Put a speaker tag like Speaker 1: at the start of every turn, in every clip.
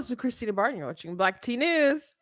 Speaker 1: This is Christina Barton. You're watching Black Tea News.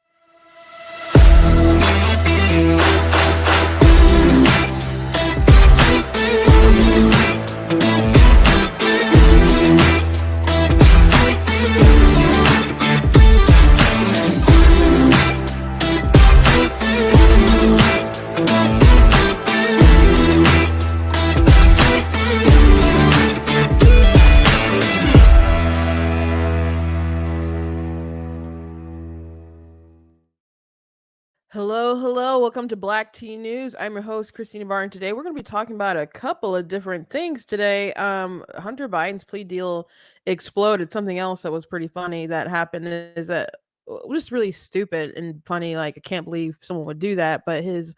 Speaker 1: Hello. Welcome to Black Tea News. I'm your host, Christina Barton. Today, we're going to be talking about a couple of different things today. Hunter Biden's plea deal exploded. Something else that was pretty funny that happened is that just really stupid and funny. Like, I can't believe someone would do that. But his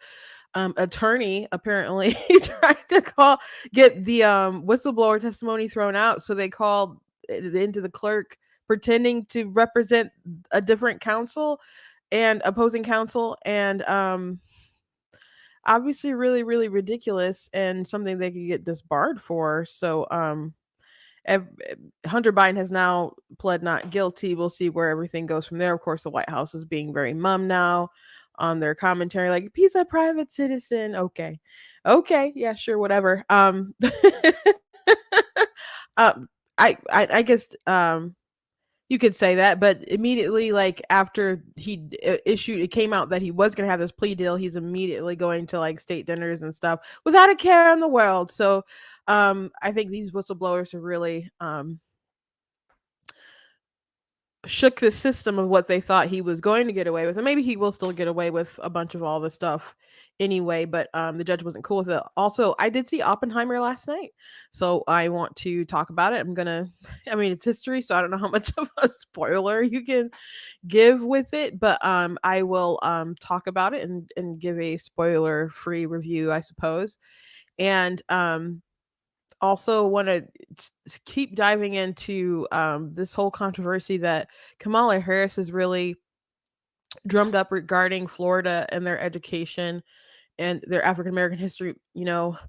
Speaker 1: attorney apparently tried to get the whistleblower testimony thrown out. So they called into the clerk pretending to represent a different counsel and opposing counsel, and obviously really ridiculous and something they could get disbarred for. So Hunter Biden has now pled not guilty. We'll see where everything goes from there. Of course, the White House is being very mum now on their commentary, like, he's a private citizen. Okay, yeah, sure, whatever. I guess you could say that, but immediately, like, after he issued, it came out that he was going to have this plea deal, he's immediately going to like state dinners and stuff without a care in the world. So I think these whistleblowers have really shook the system of what they thought he was going to get away with, and maybe he will still get away with a bunch of all this stuff anyway, but the judge wasn't cool with it. Also, I did see Oppenheimer last night, so I want to talk about it. I mean, it's history, so I don't know how much of a spoiler you can give with it, but I will talk about it and give a spoiler free review, I suppose. And also want to keep diving into this whole controversy that Kamala Harris has really drummed up regarding Florida and their education and their African American history,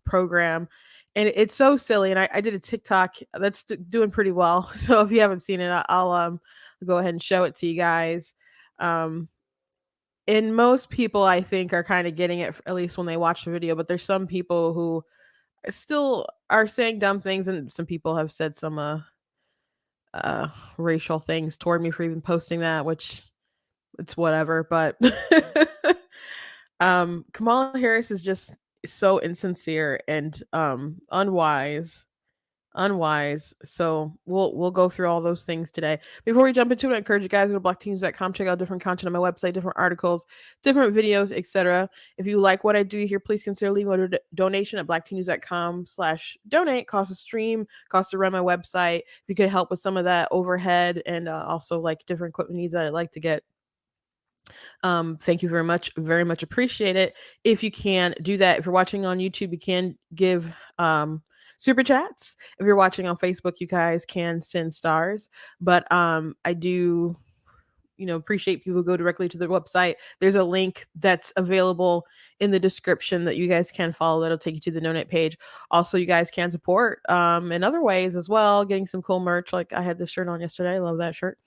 Speaker 1: program. And it's so silly. And I did a TikTok that's doing pretty well. So if you haven't seen it, I'll go ahead and show it to you guys. And most people, I think, are kind of getting it, at least when they watch the video. But there's some people who still are saying dumb things, and some people have said some racial things toward me for even posting that, which it's whatever. But Kamala Harris is just so insincere and unwise. So we'll go through all those things today. Before we jump into it, I encourage you guys to go to blackteens.com, check out different content on my website, different articles, different videos, etc. If you like what I do here, please consider leaving a donation at blackteens.com/donate. Costs to stream, costs to run my website. If you could help with some of that overhead and also like different equipment needs that I'd like to get, thank you very much appreciate it. If you can do that, if you're watching on YouTube, you can give super chats. If you're watching on Facebook, you guys can send stars, but I do appreciate people who go directly to the website. There's a link that's available in the description that you guys can follow. That'll take you to the donate page. Also, you guys can support in other ways as well, getting some cool merch. Like, I had this shirt on yesterday. I love that shirt.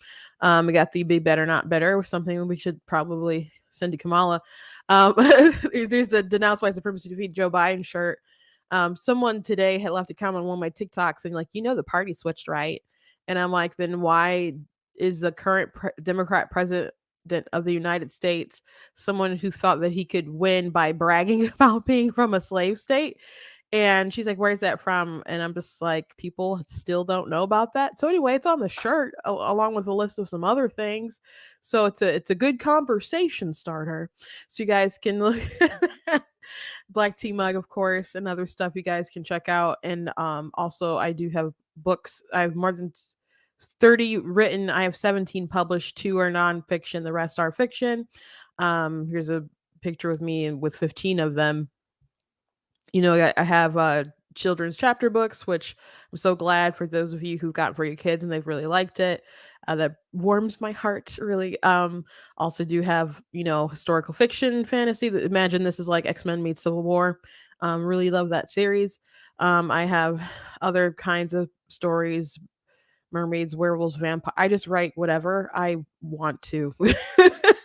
Speaker 1: We got the Be Better Not Better, something we should probably send to Kamala. There's the Denounce White Supremacy Defeat Joe Biden shirt. Someone today had left a comment on one of my TikToks and like, the party switched, right? And I'm like, then why is the current Democrat president of the United States someone who thought that he could win by bragging about being from a slave state? And she's like, where's that from? And I'm just like, people still don't know about that. So anyway, it's on the shirt along with a list of some other things. So it's a good conversation starter. So you guys can look at Black Tea Mug, of course, and other stuff you guys can check out. And also, I do have books. I have more than 30 written. I have 17 published. 2 are nonfiction. The rest are fiction. Here's a picture with me and with 15 of them. I have children's chapter books, which I'm so glad for those of you who got for your kids and they've really liked it. That warms my heart, really. Also do have, historical fiction, fantasy. Imagine this is like X-Men meets Civil War. Really love that series. I have other kinds of stories, mermaids, werewolves, vampire. I just write whatever I want to.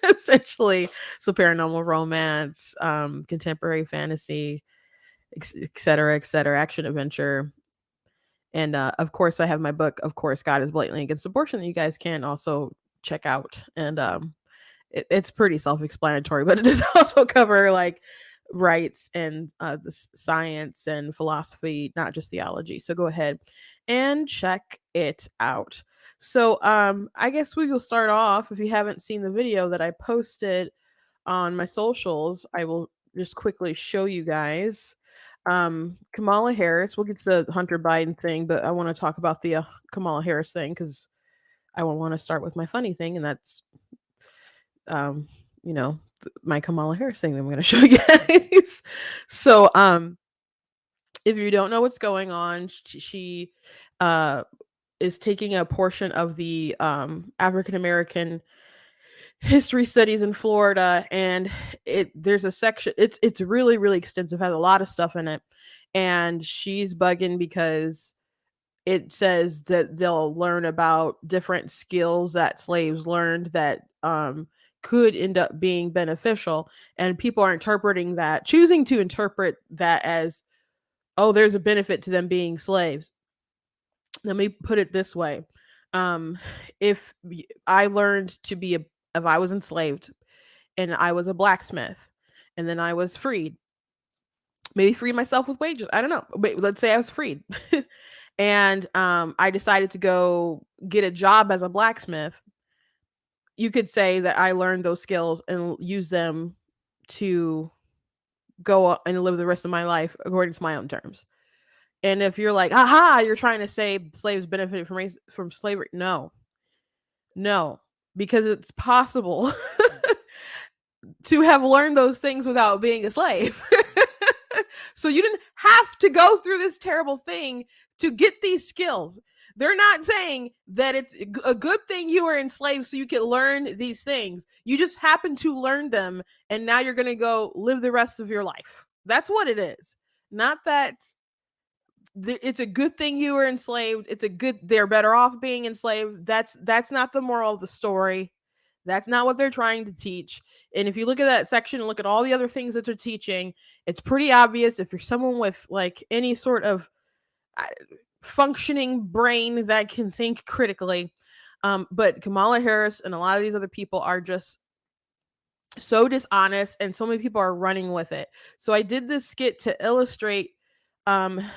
Speaker 1: Essentially, so paranormal romance, contemporary fantasy, et cetera, action adventure. And of course, I have my book, Of Course, God is Blatantly Against Abortion, that you guys can also check out. And it's pretty self-explanatory, but it does also cover like rights and the science and philosophy, not just theology. So go ahead and check it out. So I guess we will start off. If you haven't seen the video that I posted on my socials, I will just quickly show you guys. Kamala Harris, we'll get to the Hunter Biden thing, but I want to talk about the Kamala Harris thing because I want to start with my funny thing, and that's um, you know, my Kamala Harris thing that I'm going to show you guys. So, if you don't know what's going on, she is taking a portion of the African American history studies in Florida, and there's a section. It's really really extensive, has a lot of stuff in it, and she's bugging because it says that they'll learn about different skills that slaves learned that could end up being beneficial, and people are interpreting that, choosing to interpret that as, oh, there's a benefit to them being slaves. Let me put it this way. um if I learned to be if I was enslaved and I was a blacksmith and then I was freed, maybe free myself with wages, I don't know, but let's say I was freed. And I decided to go get a job as a blacksmith. You could say that I learned those skills and use them to go and live the rest of my life according to my own terms. And if you're like, aha, you're trying to say slaves benefited from slavery, no, because it's possible to have learned those things without being a slave. So you didn't have to go through this terrible thing to get these skills. They're not saying that it's a good thing you were enslaved so you could learn these things. You just happen to learn them, and now you're going to go live the rest of your life. That's what it is. Not that it's a good thing you were enslaved. They're better off being enslaved. That's not the moral of the story. That's not what they're trying to teach. And if you look at that section and look at all the other things that they're teaching, it's pretty obvious if you're someone with like any sort of functioning brain that can think critically. But Kamala Harris and a lot of these other people are just so dishonest, and so many people are running with it. So I did this skit to illustrate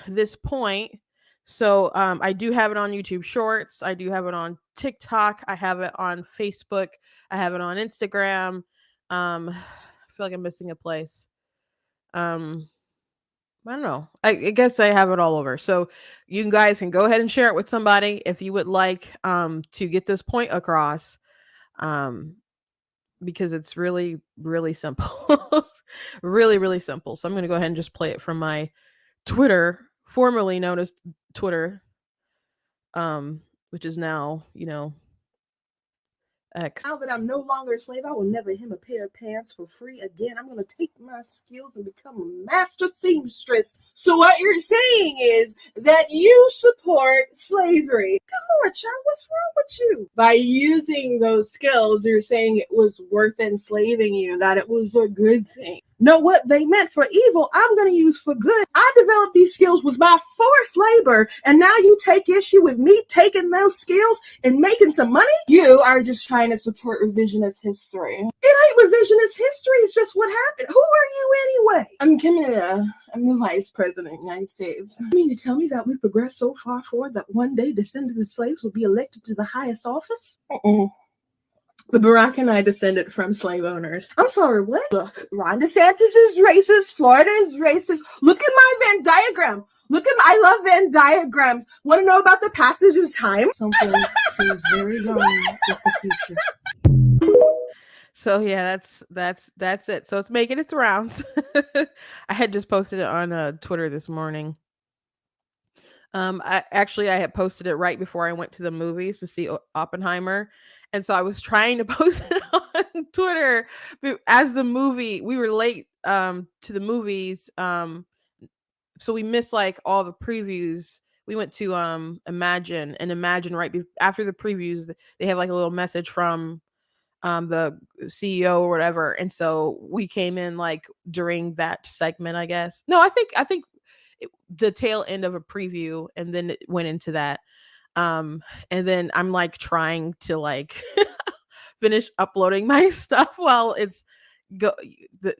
Speaker 1: this point. So I do have it on YouTube Shorts, I do have it on TikTok, I have it on Facebook, I have it on Instagram. I feel like I'm missing a place. I don't know. I guess I have it all over. So you guys can go ahead and share it with somebody if you would like to get this point across. Because it's really, really simple. Really, really simple. So I'm going to go ahead and just play it from my Twitter, formerly known as Twitter, which is now, X.
Speaker 2: Now that I'm no longer a slave, I will never hem a pair of pants for free again. I'm going to take my skills and become a master seamstress. So what you're saying is that you support slavery. Good Lord, child, what's wrong with you? By using those skills, you're saying it was worth enslaving you, that it was a good thing. No, what they meant for evil, I'm going to use for good. I developed these skills with my forced labor, and now you take issue with me taking those skills and making some money? You are just trying to support revisionist history. It ain't revisionist history, it's just what happened. Who are you anyway? I'm Kamala. I'm the Vice President of the United States. You mean to tell me that we progressed so far forward that one day descendants of slaves will be elected to the highest office? But Barack and I descended from slave owners. I'm sorry, what? Look, Ron DeSantis is racist. Florida is racist. Look at my Venn diagram. I love Venn diagrams. Want to know about the passage of time? Something seems very wrong with the future.
Speaker 1: So yeah, that's it. So it's making its rounds. I had just posted it on Twitter this morning. I had posted it right before I went to the movies to see Oppenheimer. And so I was trying to post it on Twitter as the movie, we were late to the movies. So we missed like all the previews we went to Imagine, and Imagine after the previews, they have like a little message from the CEO or whatever. And so we came in like during that segment, I guess. No, I think the tail end of a preview, and then it went into that. And then I'm like trying to like finish uploading my stuff while it's go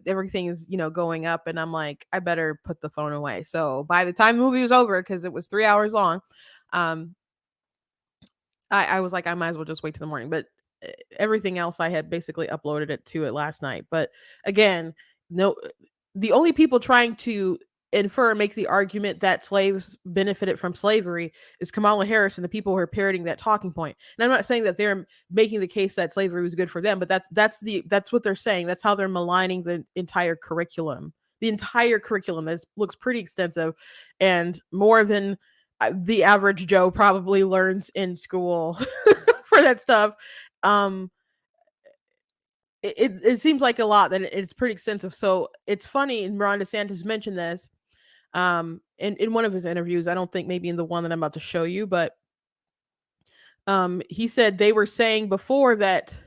Speaker 1: everything is going up, and I'm like, I better put the phone away. So by the time the movie was over, because it was 3 hours long, um I was like, I might as well just wait till the morning. But everything else, I had basically uploaded it to it last night. But again, no, the only people trying to make the argument that slaves benefited from slavery is Kamala Harris and the people who are parroting that talking point. And I'm not saying that they're making the case that slavery was good for them, but that's what they're saying. That's how they're maligning the entire curriculum. The entire curriculum looks pretty extensive, and more than the average Joe probably learns in school for that stuff. Um, it seems like a lot, that it's pretty extensive. So it's funny, and Ron DeSantis mentioned this in one of his interviews. I don't think maybe in the one that I'm about to show you, but he said they were saying before that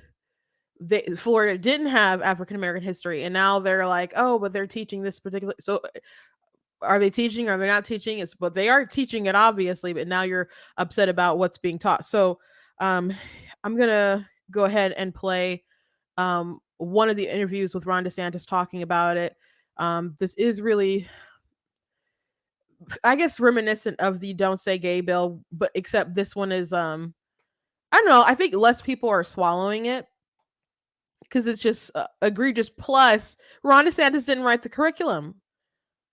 Speaker 1: Florida didn't have African American history, and now they're like, oh, but they're teaching this particular. So are they teaching? Are they not teaching? But they are teaching it, obviously. But now you're upset about what's being taught. So I'm gonna go ahead and play one of the interviews with Ron DeSantis talking about it. This is really, I guess, reminiscent of the "Don't Say Gay" bill, but except this one is I don't know. I think less people are swallowing it because it's just egregious. Plus, Ron DeSantis didn't write the curriculum.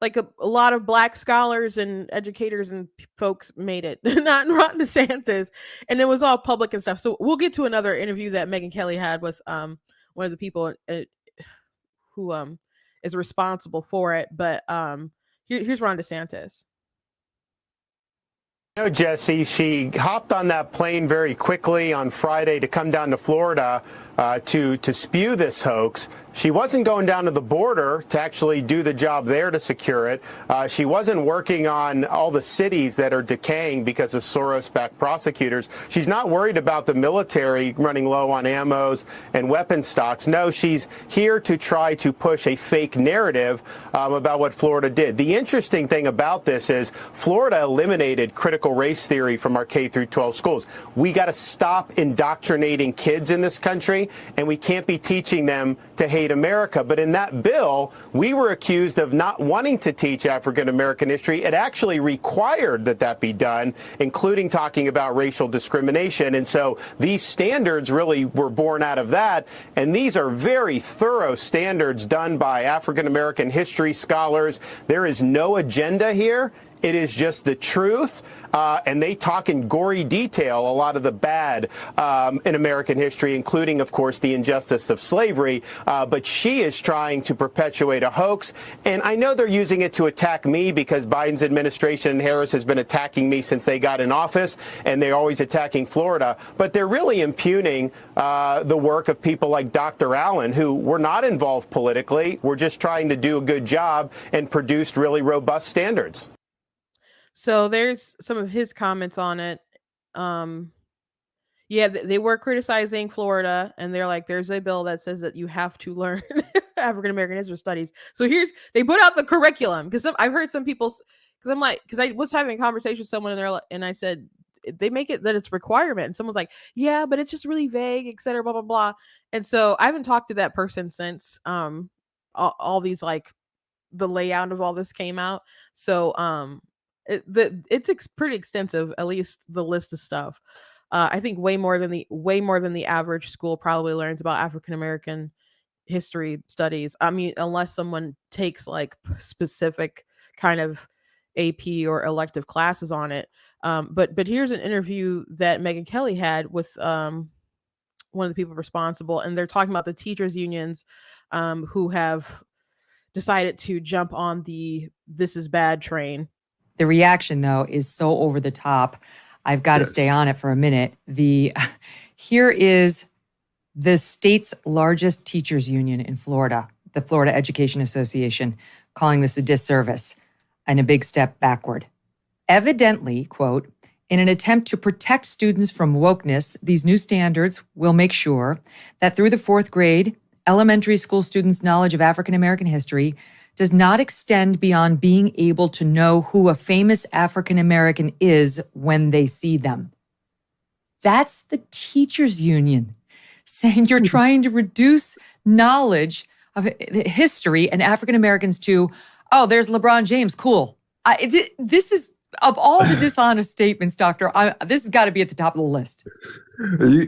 Speaker 1: Like a lot of Black scholars and educators and folks made it, not Ron DeSantis, and it was all public and stuff. So we'll get to another interview that Megyn Kelly had with one of the people who is responsible for it. But here's Ron DeSantis.
Speaker 3: No, Jesse, she hopped on that plane very quickly on Friday to come down to Florida to spew this hoax. She wasn't going down to the border to actually do the job there to secure it. She wasn't working on all the cities that are decaying because of Soros-backed prosecutors. She's not worried about the military running low on ammos and weapon stocks. No, she's here to try to push a fake narrative about what Florida did. The interesting thing about this is Florida eliminated critical race theory from our K through 12 schools. We got to stop indoctrinating kids in this country, and we can't be teaching them to hate America. But in that bill, we were accused of not wanting to teach African American history. It actually required that be done, including talking about racial discrimination. And so these standards really were born out of that. And these are very thorough standards done by African American history scholars. There is no agenda here. It is just the truth, and they talk in gory detail a lot of the bad in American history, including, of course, the injustice of slavery. But she is trying to perpetuate a hoax, and I know they're using it to attack me because Biden's administration and Harris has been attacking me since they got in office, and they're always attacking Florida. But they're really impugning the work of people like Dr. Allen, who were not involved politically. We're just trying to do a good job and produced really robust standards.
Speaker 1: So there's some of his comments on it. Yeah, they were criticizing Florida, and they're like, there's a bill that says that you have to learn African American history studies. So they put out the curriculum, because I've heard some people, because I was having a conversation with someone, and I said, they make it that it's requirement, and someone's like, yeah, but it's just really vague, etc., blah blah blah. And so I haven't talked to that person since all these, like, the layout of all this came out. So it's pretty extensive, at least the list of stuff. I think way more than the average school probably learns about African American history studies. I mean, unless someone takes like specific kind of AP or elective classes on it. But here's an interview that Megyn Kelly had with one of the people responsible, and they're talking about the teachers unions who have decided to jump on the "this is bad" train.
Speaker 4: The reaction, though, is so over the top. I've got to stay on it for a minute. Here is the state's largest teachers union in Florida, the Florida Education Association, calling this a disservice and a big step backward. Evidently, quote, in an attempt to protect students from wokeness, these new standards will make sure that through the fourth grade, elementary school students' knowledge of African American history does not extend beyond being able to know who a famous African American is when they see them. That's the teachers' union saying you're trying to reduce knowledge of history and African Americans to, oh, there's LeBron James, cool. This is, of all the dishonest statements, Doctor, this has got to be at the top of the list.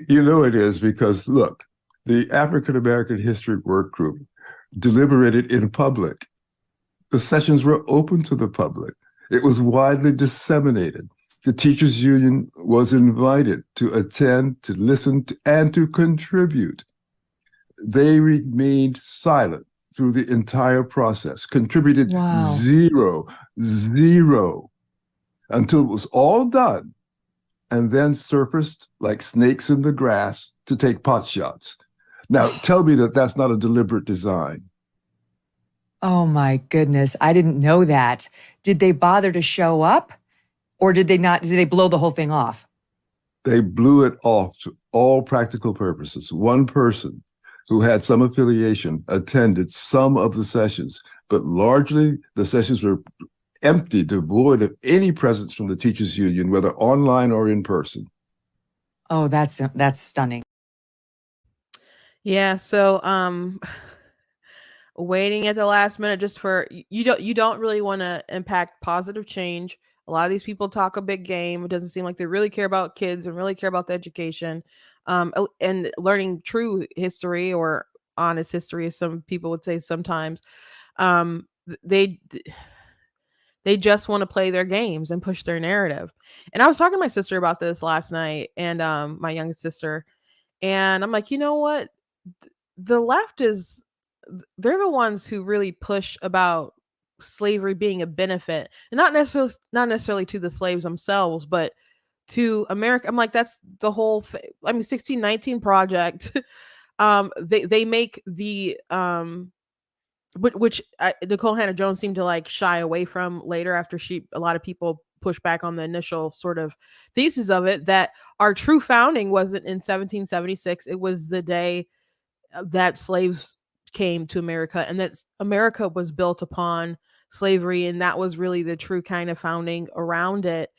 Speaker 5: You know it is, because look, the African American History Work Group deliberated in public. The sessions were open to the public. It was widely disseminated. The teachers' union was invited to attend, to listen, and to contribute. They remained silent through the entire process, contributed zero, until it was all done, and then surfaced like snakes in the grass to take pot shots. Now, tell me that that's not a deliberate design.
Speaker 4: Oh my goodness, I didn't know that. Did they bother to show up, or did they not? Did they blow the whole thing off?
Speaker 5: They blew it off to all practical purposes. One person who had some affiliation attended some of the sessions, but largely the sessions were empty, devoid of any presence from the teachers' union, whether online or in person.
Speaker 4: Oh, that's stunning.
Speaker 1: Yeah, so waiting at the last minute just for you don't really want to impact positive change. A lot of these people talk a big game. It doesn't seem like they really care about kids and really care about the education, and learning true history or honest history, as some people would say sometimes. They just want to play their games and push their narrative. And I was talking to my sister about this last night, and my youngest sister, and I'm like, you know what? The left they're the ones who really push about slavery being a benefit, and not necessarily to the slaves themselves, but to America. I'm like, that's the whole thing. I mean, 1619 Project. They make the which Nicole Hannah Jones seemed to like shy away from later, after a lot of people pushed back on the initial sort of thesis of it, that our true founding wasn't in 1776. It was the day that slaves came to America, and that America was built upon slavery, and that was really the true kind of founding around it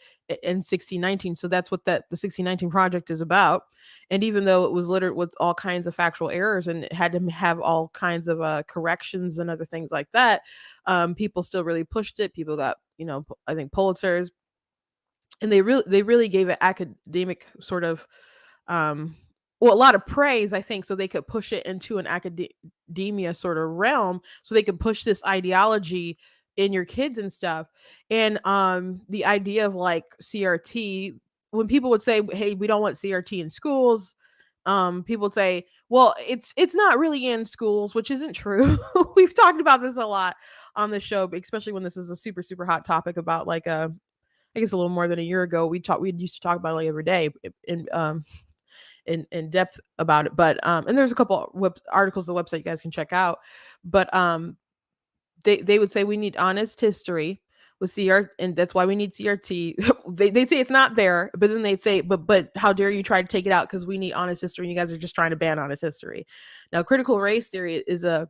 Speaker 1: in 1619. So that's what the 1619 Project is about. And even though it was littered with all kinds of factual errors and it had to have all kinds of corrections and other things like that, people still really pushed it. People got, I think, Pulitzers, and they really gave it academic sort of a lot of praise, I think, so they could push it into an academia sort of realm, so they could push this ideology in your kids and stuff. And the idea of like CRT, when people would say, hey, we don't want CRT in schools, people would say, well, it's not really in schools, which isn't true. We've talked about this a lot on the show, especially when this is a super, super hot topic. About like I guess a little more than a year ago, we used to talk about it like every day in depth about it. But and there's a couple articles on the website you guys can check out. But they would say we need honest history with CRT, and that's why we need CRT. They'd say it's not there, but then they'd say, but how dare you try to take it out, because we need honest history, and you guys are just trying to ban honest history. Now, critical race theory is an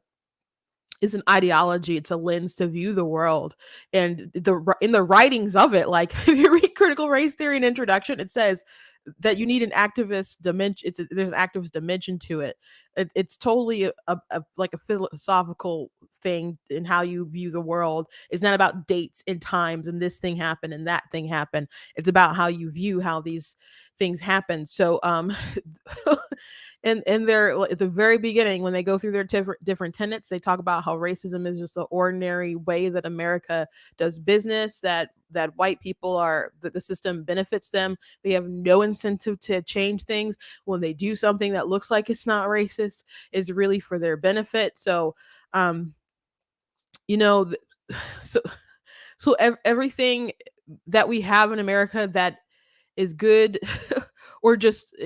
Speaker 1: ideology. It's a lens to view the world, and in the writings of it, like if you read critical race theory in introduction, it says that you need an activist dimension. There's an activist dimension to it. It's totally like a philosophical thing in how you view the world. It's not about dates and times and this thing happened and that thing happened. It's about how you view how these things happen. So and they're at the very beginning, when they go through their different tenets, they talk about how racism is just the ordinary way that America does business, that white people that the system benefits them. They have no incentive to change things. When they do something that looks like it's not racist, is really for their benefit. So so everything that we have in America that is good, or just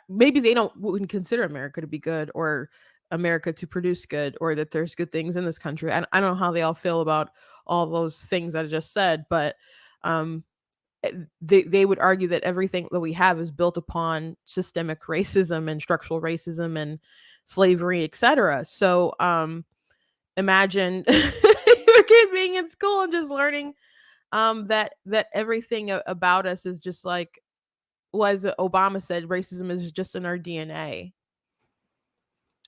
Speaker 1: maybe they wouldn't consider America to be good, or America to produce good, or that there's good things in this country. I don't know how they all feel about all those things I just said, but um, they would argue that everything that we have is built upon systemic racism and structural racism and slavery, etc. So imagine your kid being in school and just learning that everything about us is just like, was Obama said, racism is just in our DNA.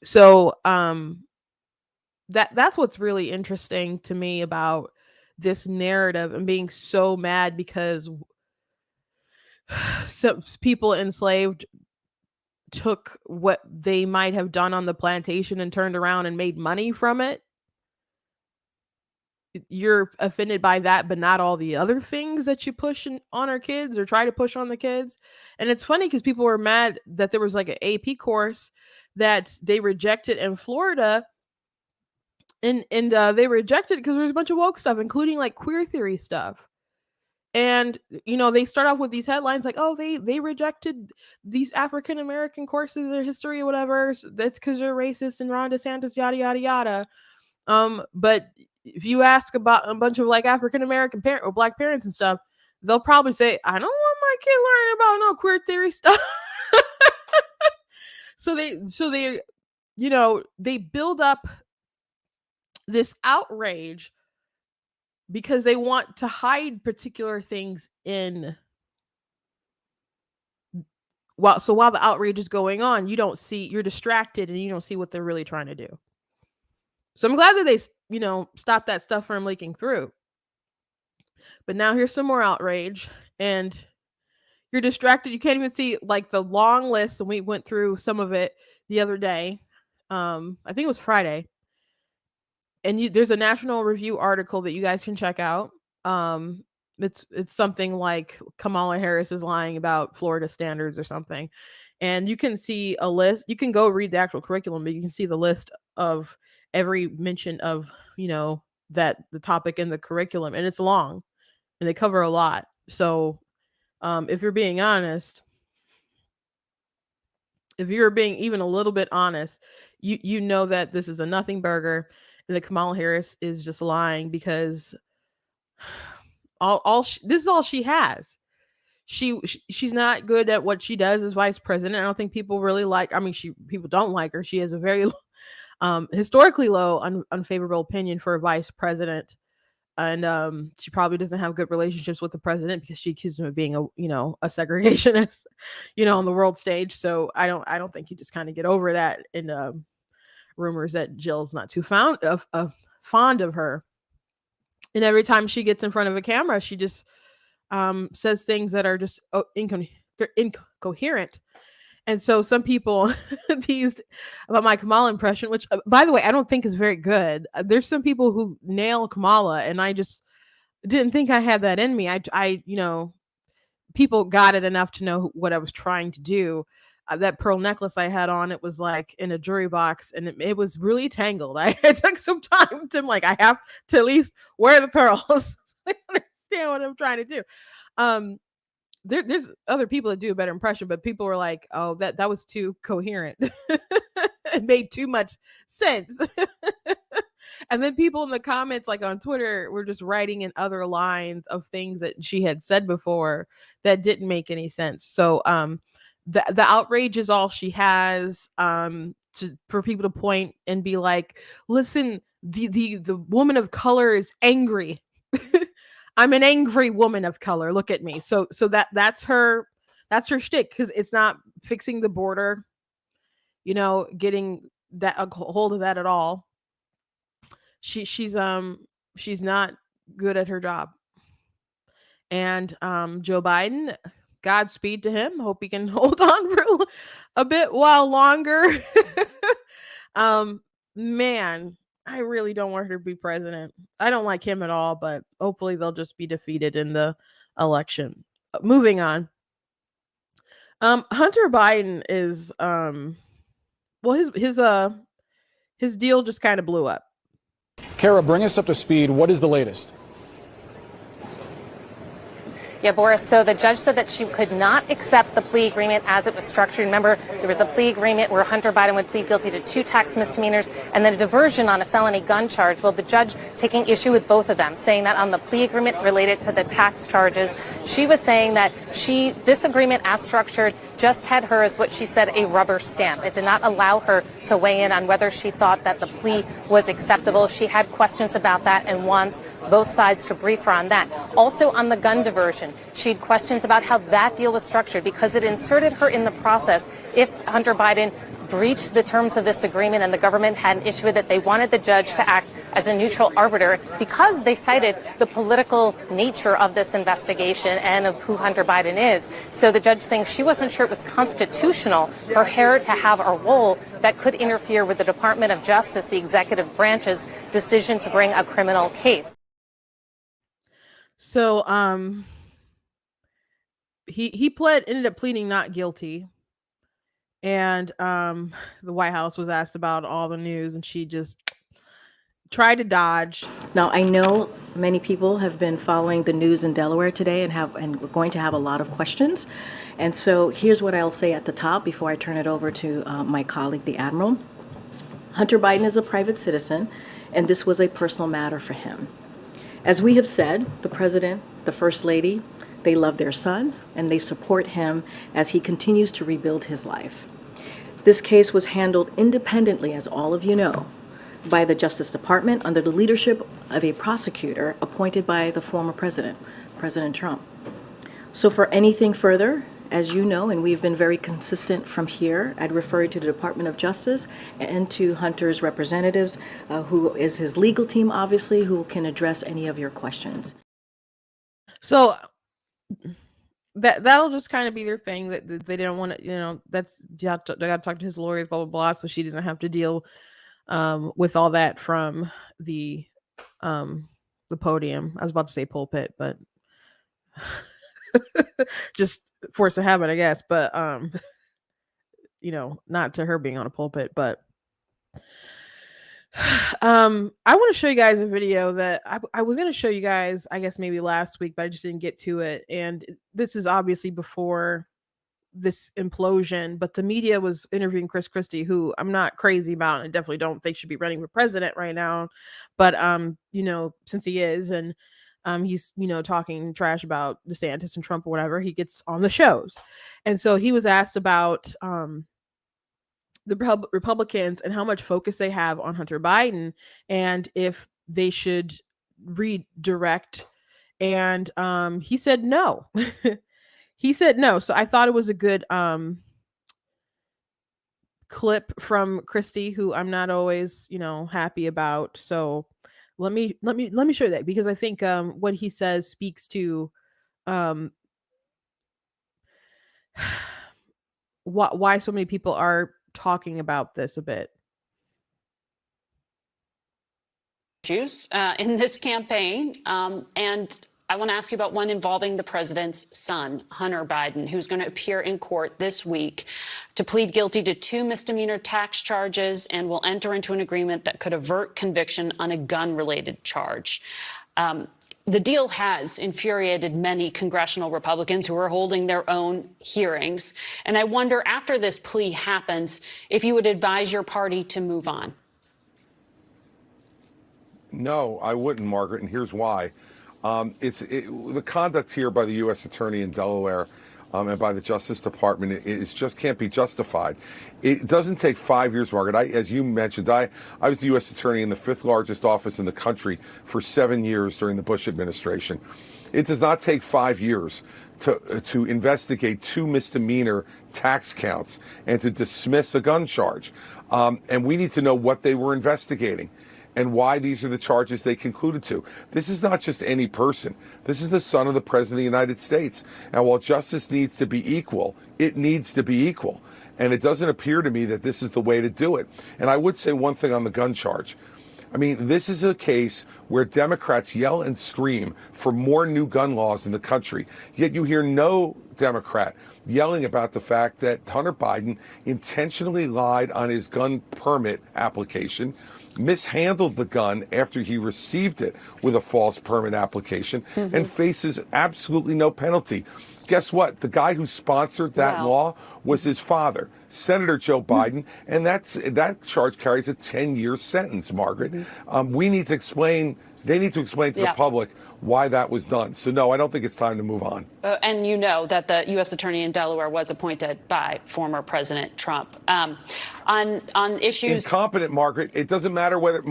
Speaker 1: So that's what's really interesting to me about this narrative, and being so mad because some people enslaved took what they might have done on the plantation and turned around and made money from it. You're offended by that, but not all the other things that you push on our kids or try to push on the kids. And it's funny because people were mad that there was like an AP course that they rejected in Florida, and they rejected because there's a bunch of woke stuff, including like queer theory stuff. And they start off with these headlines like, oh, they rejected these African American courses or history or whatever. So that's because they're racist and Ron DeSantis, yada yada yada. But if you ask about a bunch of like African American parent or black parents and stuff, they'll probably say, I don't want my kid learning about no queer theory stuff. so they they build up this outrage because they want to hide particular things in. While the outrage is going on, you're distracted and you don't see what they're really trying to do. So I'm glad that they, stopped that stuff from leaking through. But now here's some more outrage, and you're distracted. You can't even see like the long list, and we went through some of it the other day. I think it was Friday. And there's a National Review article that you guys can check out. It's something like Kamala Harris is lying about Florida standards or something. And you can see a list. You can go read the actual curriculum, but you can see the list of every mention of, that the topic in the curriculum. And it's long and they cover a lot. So if you're being honest, if you're being even a little bit honest, you know that this is a nothing burger, and that Kamala Harris is just lying because this is all she has. She's not good at what she does as vice president. I don't think people really like. I mean, people don't like her. She has a very historically low unfavorable opinion for a vice president, and she probably doesn't have good relationships with the president because she accused him of being a segregationist, on the world stage. So I don't think you just kind of get over that. And rumors that Jill's not too fond of her, and every time she gets in front of a camera, she just says things that are just they're incoherent. And so some people teased about my Kamala impression, which, by the way, I don't think is very good. There's some people who nail Kamala, and I just didn't think I had that in me. People got it enough to know what I was trying to do. That pearl necklace I had on, it was like in a jewelry box, and it was really tangled. It took some time to I have to at least wear the pearls so I understand what I'm trying to do. There's other people that do a better impression, but people were like, oh, that was too coherent. It made too much sense. And then people in the comments, like on Twitter, were just writing in other lines of things that she had said before that didn't make any sense. So the outrage is all she has, for people to point and be like, listen, the woman of color is angry. I'm an angry woman of color. Look at me. So that's her shtick, because it's not fixing the border, getting that a hold of that at all. She's not good at her job. And Joe Biden, Godspeed to him. Hope he can hold on for a bit while longer. Man, I really don't want her to be president. I don't like him at all, but hopefully they'll just be defeated in the election. Moving on. Hunter Biden is his deal just kind of blew up.
Speaker 6: Kara, bring us up to speed. What is the latest? Yeah, Boris, so the judge said that she could not accept the plea agreement as it was structured. Remember, there was a plea agreement where Hunter Biden would plead guilty to 2 tax misdemeanors and then a diversion on a felony gun charge. Well, the judge taking issue with both of them, saying that on the plea agreement related to the tax charges, she was saying that this agreement as structured just had her, as what she said, a rubber stamp. It did not allow her to weigh in on whether she thought that the plea was acceptable. She had questions about that and wants both sides to brief her on that. Also on the gun diversion, she had questions about how that deal was structured because it inserted her in the process if Hunter Biden breached the terms of this agreement and the government had an issue with it. They wanted the judge to act as a neutral arbiter because they cited the political nature of this investigation and of who Hunter Biden is. So the judge saying she wasn't sure it was constitutional for her to have a role that could interfere with the Department of Justice, the executive branch's decision to bring a criminal case.
Speaker 1: So he ended up pleading not guilty. And the White House was asked about all the news, and she just tried to dodge.
Speaker 7: Now, I know many people have been following the news in Delaware today and we're going to have a lot of questions. And so here's what I'll say at the top before I turn it over to my colleague, the Admiral. Hunter Biden is a private citizen, and this was a personal matter for him. As we have said, the President, the First Lady, they love their son, and they support him as he continues to rebuild his life. This case was handled independently, as all of you know, by the Justice Department under the leadership of a prosecutor appointed by the former president, President Trump. So for anything further, as you know, and we've been very consistent from here, I'd refer you to the Department of Justice and to Hunter's representatives, who is his legal team, obviously, who can address any of your questions.
Speaker 1: So that'll just kind of be their thing, that they don't want to, that's, they got to talk to his lawyers, blah, blah, blah. So she doesn't have to deal with all that from the podium. I was about to say pulpit, but just force of habit, I guess. But, not to her being on a pulpit, but I want to show you guys a video that I was going to show you guys, I guess maybe last week, but I just didn't get to it. And this is obviously before this implosion, but the media was interviewing Chris Christie, who I'm not crazy about and definitely don't think should be running for president right now. But, since he is, and he's, talking trash about DeSantis and Trump or whatever, he gets on the shows. And so he was asked about, the Republicans and how much focus they have on Hunter Biden and if they should redirect. And he said no. He said no. So I thought it was a good clip from Christie, who I'm not always, happy about. So let me show you that, because I think what he says speaks to why so many people are talking about this a bit.
Speaker 8: Issues in this campaign, and I want to ask you about one involving the president's son, Hunter Biden, who's going to appear in court this week to plead guilty to 2 misdemeanor tax charges and will enter into an agreement that could avert conviction on a gun-related charge. The deal has infuriated many congressional Republicans who are holding their own hearings. And I wonder, after this plea happens, if you would advise your party to move on.
Speaker 9: No, I wouldn't, Margaret, and here's why. The conduct here by the U.S. Attorney in Delaware and by the Justice Department, it just can't be justified. It doesn't take 5 years, Margaret. As you mentioned, I was the U.S. Attorney in the 5th largest office in the country for 7 years during the Bush administration. It does not take 5 years to investigate 2 misdemeanor tax counts and to dismiss a gun charge. And we need to know what they were investigating and why these are the charges they concluded to. This is not just any person. This is the son of the President of the United States. And while justice needs to be equal, it needs to be equal. And it doesn't appear to me that this is the way to do it. And I would say one thing on the gun charge. I mean, this is a case where Democrats yell and scream for more new gun laws in the country, yet you hear no Democrat, yelling about the fact that Hunter Biden intentionally lied on his gun permit application, mishandled the gun after he received it with a false permit application, and faces absolutely no penalty. Guess what? The guy who sponsored that law was his father, Senator Joe Biden, and that charge carries a 10-year sentence, Margaret. We need to explain, they need to explain to the public why that was done. So no, I don't think it's time to move on.
Speaker 8: And you know that the U.S. Attorney in Delaware was appointed by former President Trump. On issues...
Speaker 9: Incompetent, Margaret. It doesn't matter whether,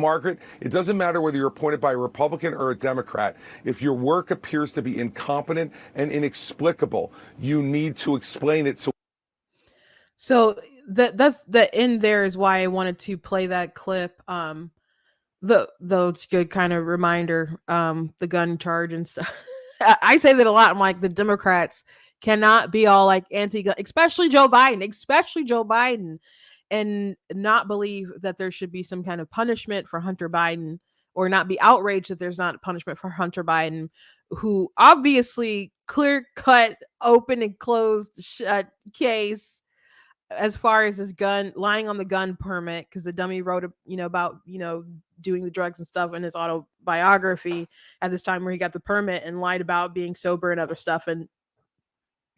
Speaker 9: you're appointed by a Republican or a Democrat. If your work appears to be incompetent and inexplicable, you need to explain it.
Speaker 1: So that's the end there is why I wanted to play that clip. Though it's a good kind of reminder, the gun charge and stuff. I say that a lot. I'm like, the Democrats cannot be all like anti-gun, especially Joe Biden, and not believe that there should be some kind of punishment for Hunter Biden, or not be outraged that there's not a punishment for Hunter Biden, who obviously clear cut, open and closed shut case as far as his gun, lying on the gun permit, because the dummy wrote about doing the drugs and stuff in his autobiography at this time where he got the permit, and lied about being sober and other stuff, and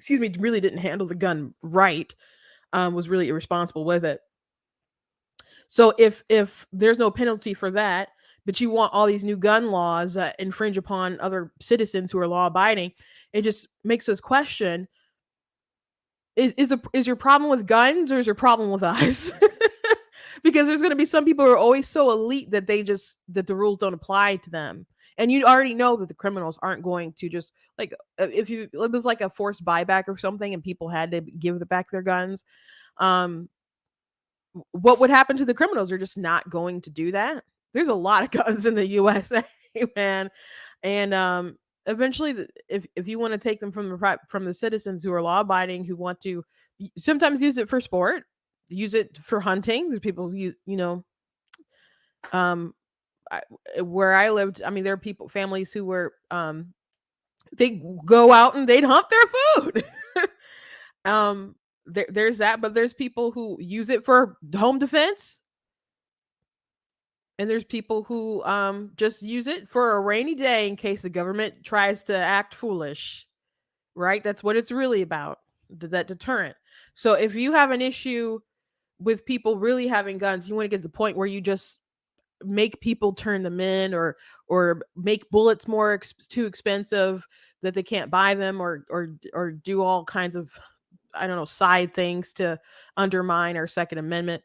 Speaker 1: really didn't handle the gun right, was really irresponsible with it. So if there's no penalty for that, but you want all these new gun laws that infringe upon other citizens who are law abiding, it just makes us question, is your problem with guns, or is your problem with us? Because there's going to be some people who are always so elite that that the rules don't apply to them. And you already know that the criminals aren't going to just, like, if it was like a forced buyback or something and people had to give back their guns, what would happen to the criminals? They're just not going to do that. There's a lot of guns in the USA, man. And eventually, if you want to take them from the citizens who are law abiding, who want to sometimes use it for sport, use it for hunting. There's people who where I lived, I mean, there are families who were they go out and they'd hunt their food. There's that, but there's people who use it for home defense. And there's people who just use it for a rainy day in case the government tries to act foolish, right? That's what it's really about, that deterrent. So if you have an issue with people really having guns, you want to get to the point where you just make people turn them in, or make bullets too expensive that they can't buy them, or do all kinds of, I don't know, side things to undermine our Second Amendment.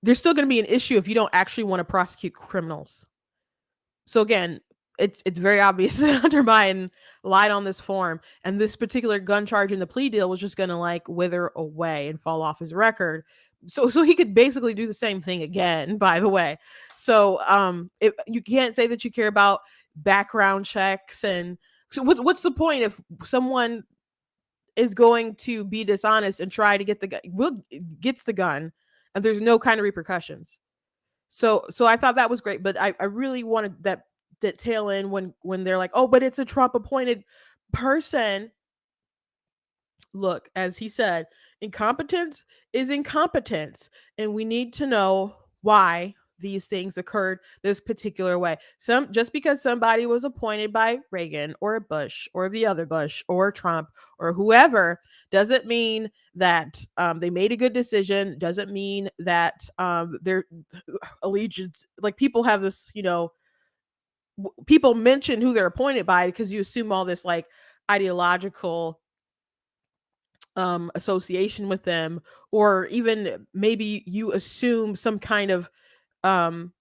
Speaker 1: There's still going to be an issue if you don't actually want to prosecute criminals. So again, it's very obvious that Hunter Biden lied on this form, and this particular gun charge in the plea deal was just going to like wither away and fall off his record. So he could basically do the same thing again, by the way. So you can't say that you care about background checks, and so what's the point if someone is going to be dishonest and try to get the gun, gets the gun, and there's no kind of repercussions. So I thought that was great, but I really wanted that tail end when they're like, oh, but it's a Trump appointed person. Look, as he said, incompetence is incompetence, and we need to know why these things occurred this particular way. Just because somebody was appointed by Reagan or Bush or the other Bush or Trump or whoever doesn't mean that they made a good decision. Doesn't mean that their allegiance, like people have this, people mention who they're appointed by because you assume all this like ideological association with them, or even maybe you assume some kind of the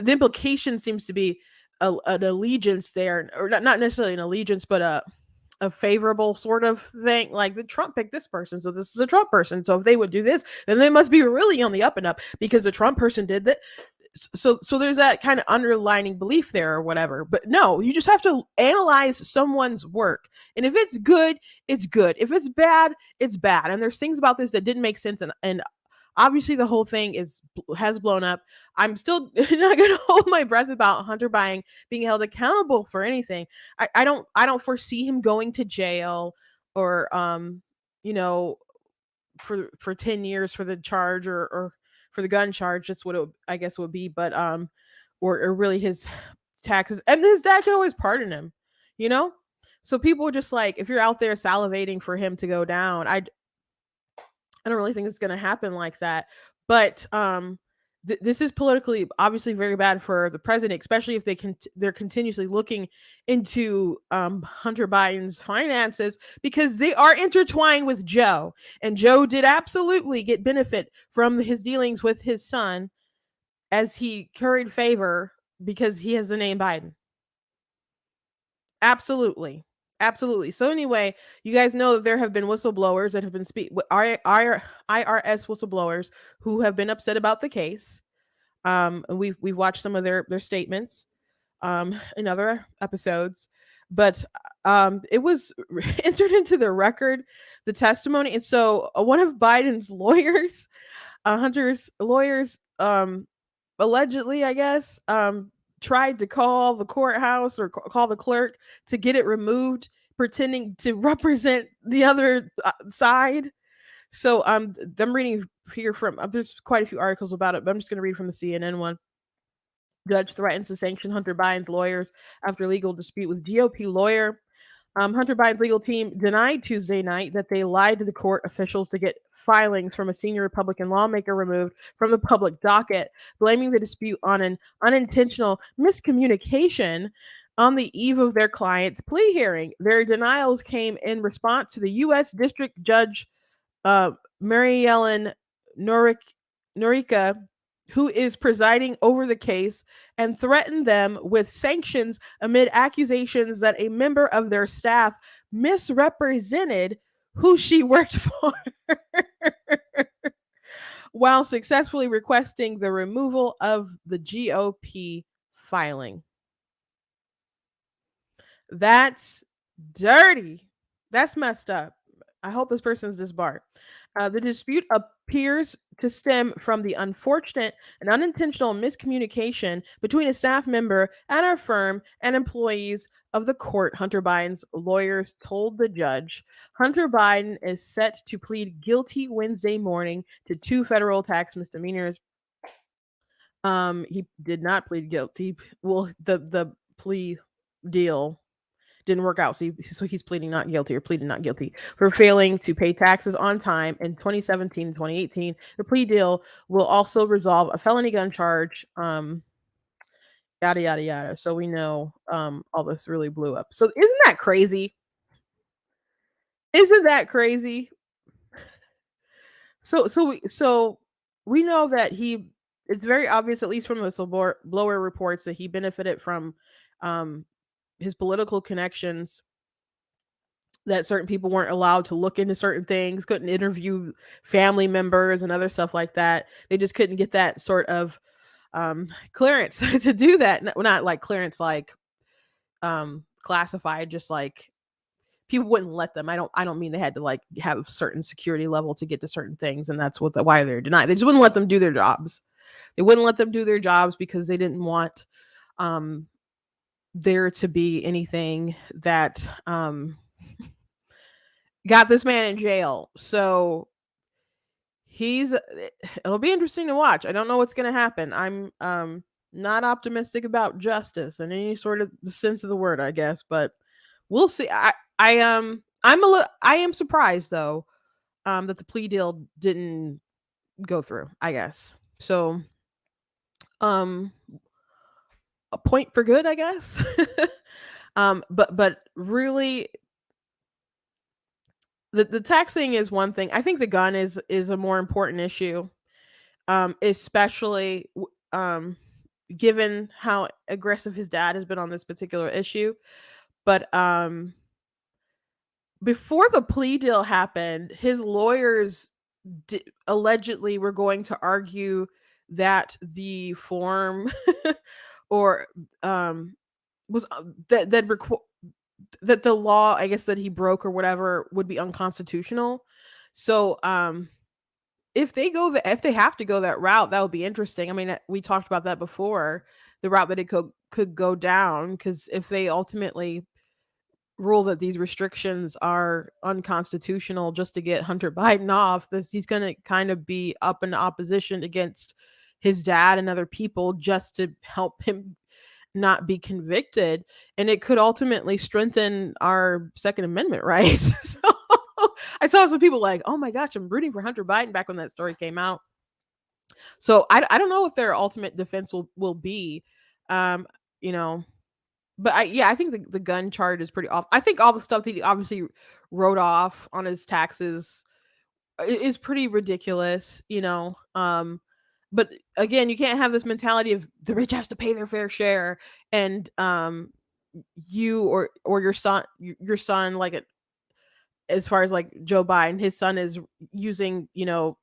Speaker 1: implication seems to be an allegiance there, or not necessarily an allegiance, but a favorable sort of thing, like the Trump picked this person, so this is a Trump person, so if they would do this, then they must be really on the up and up because the Trump person did that. So there's that kind of underlining belief there or whatever. But no, you just have to analyze someone's work. And if it's good, it's good. If it's bad, it's bad. And there's things about this that didn't make sense. And obviously the whole thing has blown up. I'm still not going to hold my breath about Hunter Biden being held accountable for anything. I don't foresee him going to jail or you know, for 10 years for the charge or for the gun charge. That's what I guess would be, but or really his taxes, and his dad could always pardon him, you know. So people just like, if you're out there salivating for him to go down, I don't really think it's going to happen like that. But this is politically obviously very bad for the president, especially if they're continuously looking into Hunter Biden's finances, because they are intertwined with Joe, and Joe did absolutely get benefit from his dealings with his son, as he curried favor because he has the name Biden. Absolutely. Absolutely. So anyway, you guys know that there have been whistleblowers that have been IRS whistleblowers who have been upset about the case. We've watched some of their statements in other episodes, but it was entered into the record, the testimony. And so one of Biden's lawyers, Hunter's lawyers, allegedly, I guess, tried to call the courthouse or call the clerk to get it removed, pretending to represent the other side. So I'm reading here from there's quite a few articles about it, but I'm just going to read from the CNN one. Judge threatens to sanction Hunter Biden's lawyers after legal dispute with GOP lawyer. Hunter Biden's legal team denied Tuesday night that they lied to the court officials to get filings from a senior Republican lawmaker removed from the public docket, blaming the dispute on an unintentional miscommunication on the eve of their client's plea hearing. Their denials came in response to the U.S. District Judge Mary Ellen Norica, who is presiding over the case, and threatened them with sanctions amid accusations that a member of their staff misrepresented who she worked for while successfully requesting the removal of the GOP filing. That's dirty. That's messed up. I hope this person's disbarred. The dispute appears to stem from the unfortunate and unintentional miscommunication between a staff member at our firm and employees of the court, Hunter Biden's lawyers told the judge. Hunter Biden is set to plead guilty Wednesday morning to 2 federal tax misdemeanors. He did not plead guilty. Well, the plea deal didn't work out. So he's pleading not guilty, or pleading not guilty for failing to pay taxes on time in 2017 and 2018. The plea deal will also resolve a felony gun charge. Yada yada yada. So we know all this really blew up. So isn't that crazy? Isn't that crazy? So we know that it's very obvious, at least from whistleblower reports, that he benefited from his political connections, that certain people weren't allowed to look into certain things, couldn't interview family members and other stuff like that. They just couldn't get that sort of clearance to do that. Not like clearance like classified, just like people wouldn't let them. I don't mean they had to like have a certain security level to get to certain things, and that's why they're denied. They just wouldn't let them do their jobs. They wouldn't let them do their jobs because they didn't want there to be anything that got this man in jail. So it'll be interesting to watch. I don't know what's going to happen. I'm not optimistic about justice in any sort of the sense of the word, I guess, but we'll see. I am surprised though that the plea deal didn't go through, I guess. So a point for good, I guess. But really, the tax thing is one thing. I think the gun is a more important issue, especially given how aggressive his dad has been on this particular issue. But before the plea deal happened, his lawyers allegedly were going to argue that the form or was that the law, I guess, that he broke or whatever would be unconstitutional. So if they have to go that route, that would be interesting. I mean, we talked about that before, the route that it could go down, because if they ultimately rule that these restrictions are unconstitutional just to get Hunter Biden off, this he's going to kind of be up in opposition against his dad and other people just to help him not be convicted, and it could ultimately strengthen our Second Amendment rights. So I saw some people like, oh my gosh, I'm rooting for Hunter Biden back when that story came out. So I don't know what their ultimate defense will be. um you know but I think the gun charge is pretty off. I think all the stuff that he obviously wrote off on his taxes is pretty ridiculous, but again, you can't have this mentality of the rich has to pay their fair share, and you or your son, like as far as like Joe Biden, his son is using,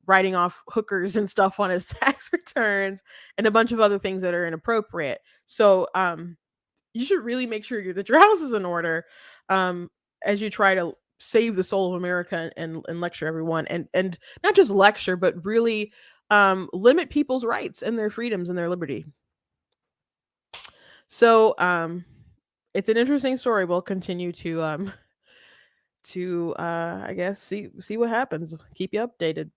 Speaker 1: writing off hookers and stuff on his tax returns and a bunch of other things that are inappropriate. So you should really make sure that your house is in order, as you try to save the soul of America and lecture everyone, and not just lecture, but really limit people's rights and their freedoms and their liberty. So it's an interesting story. We'll continue to I guess see what happens. Keep you updated.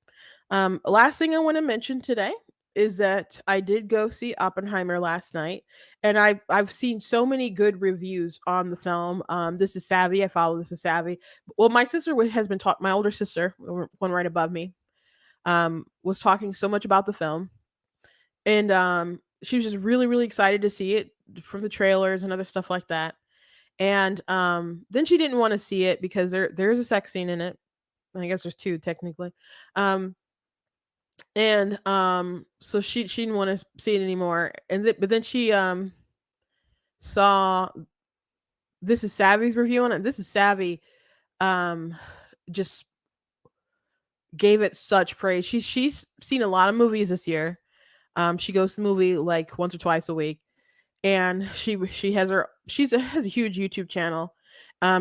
Speaker 1: Last thing I want to mention today is that I did go see Oppenheimer last night, and I've seen so many good reviews on the film. This is Savvy. I follow This is Savvy. Well, my sister has been taught. My older sister, one right above me, was talking so much about the film, and she was just really really excited to see it from the trailers and other stuff like that. And then she didn't want to see it because there's a sex scene in it. I guess there's two technically. And so she didn't want to see it anymore. But then she saw This is Savvy's review on it. This is Savvy just gave it such praise. She's seen a lot of movies this year. She goes to the movie like once or twice a week, and she has has a huge YouTube channel.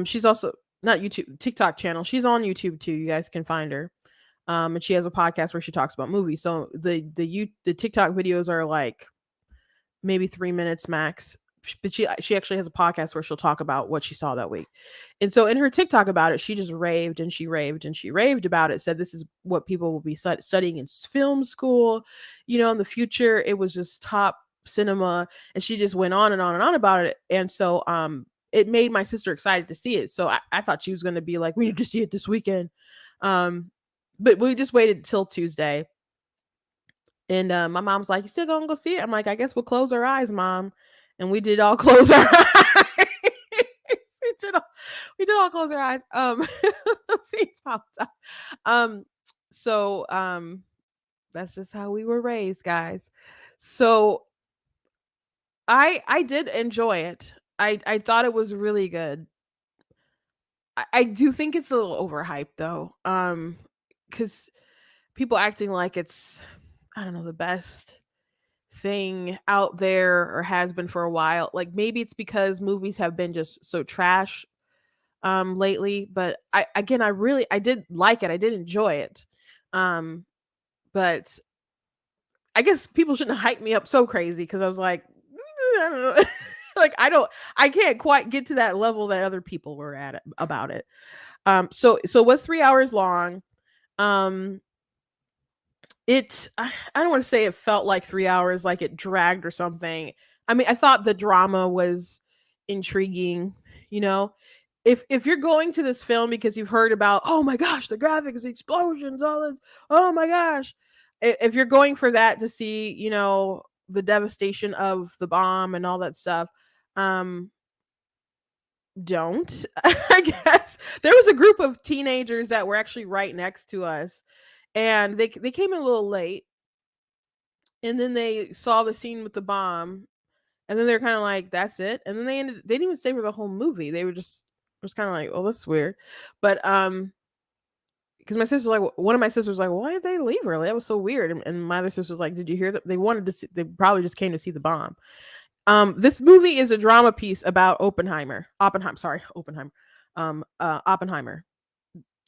Speaker 1: She's also not YouTube, TikTok channel. She's on YouTube too. You guys can find her. And she has a podcast where she talks about movies. So the TikTok videos are like maybe 3 minutes max. But she actually has a podcast where she'll talk about what she saw that week. And so in her TikTok about it, she just raved and she raved and she raved about it. Said this is what people will be studying in film school, in the future. It was just top cinema, and she just went on and on and on about it. And so it made my sister excited to see it. So I thought she was going to be like, we need to see it this weekend. But we just waited till Tuesday. And my mom's like, you still gonna go see it? I'm like, I guess we'll close our eyes, Mom. And we did all close our eyes. we did all close our eyes. Seats popped up. So that's just how we were raised, guys. So I did enjoy it. I thought it was really good. I do think it's a little overhyped though. Because people acting like it's, I don't know, the best thing out there or has been for a while. Like maybe it's because movies have been just so trash lately, but I did like it. I did enjoy it. But I guess people shouldn't hype me up so crazy, because I was like, I don't know. Like I can't quite get to that level that other people were at about it. So it was 3 hours long. I don't want to say it felt like 3 hours, like it dragged or something. I mean, I thought the drama was intriguing, if you're going to this film because you've heard about, oh my gosh, the graphics, the explosions, all this, oh my gosh, if you're going for that to see, the devastation of the bomb and all that stuff, don't. I guess there was a group of teenagers that were actually right next to us, and they came in a little late, and then they saw the scene with the bomb, and then they're kind of like, that's it. And then they didn't even stay for the whole movie. They were just kind of like, oh, that's weird. But because my sister was like, one of my sisters was like, why did they leave early? That was so weird. And my other sister was like, did you hear that? They wanted to see, they probably just came to see the bomb. This movie is a drama piece about Oppenheimer. Oppenheimer.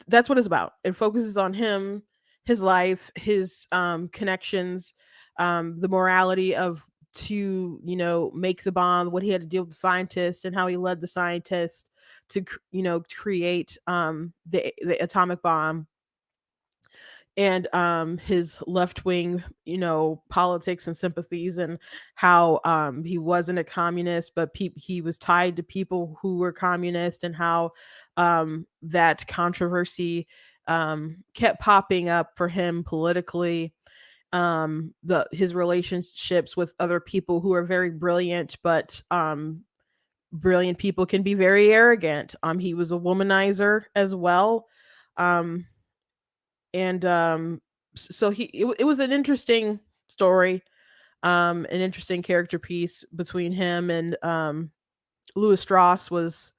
Speaker 1: That's what it's about. It focuses on him, his life, his connections, the morality of to make the bomb, what he had to deal with the scientists, and how he led the scientists to create the atomic bomb, and his left wing politics and sympathies, and how he wasn't a communist, but he was tied to people who were communist, and how that controversy kept popping up for him politically, the his relationships with other people who are very brilliant, but brilliant people can be very arrogant. He was a womanizer as well. Um and um so he it, it was an interesting story, an interesting character piece between him and Louis Strauss was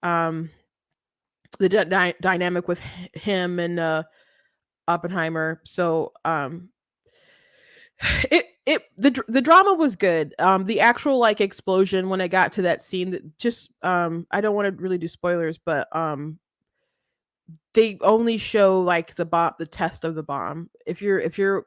Speaker 1: um the dynamic with him and Oppenheimer. So the drama was good. The actual like explosion when I got to that scene, that just I don't want to really do spoilers, but they only show like the test of the bomb. If you're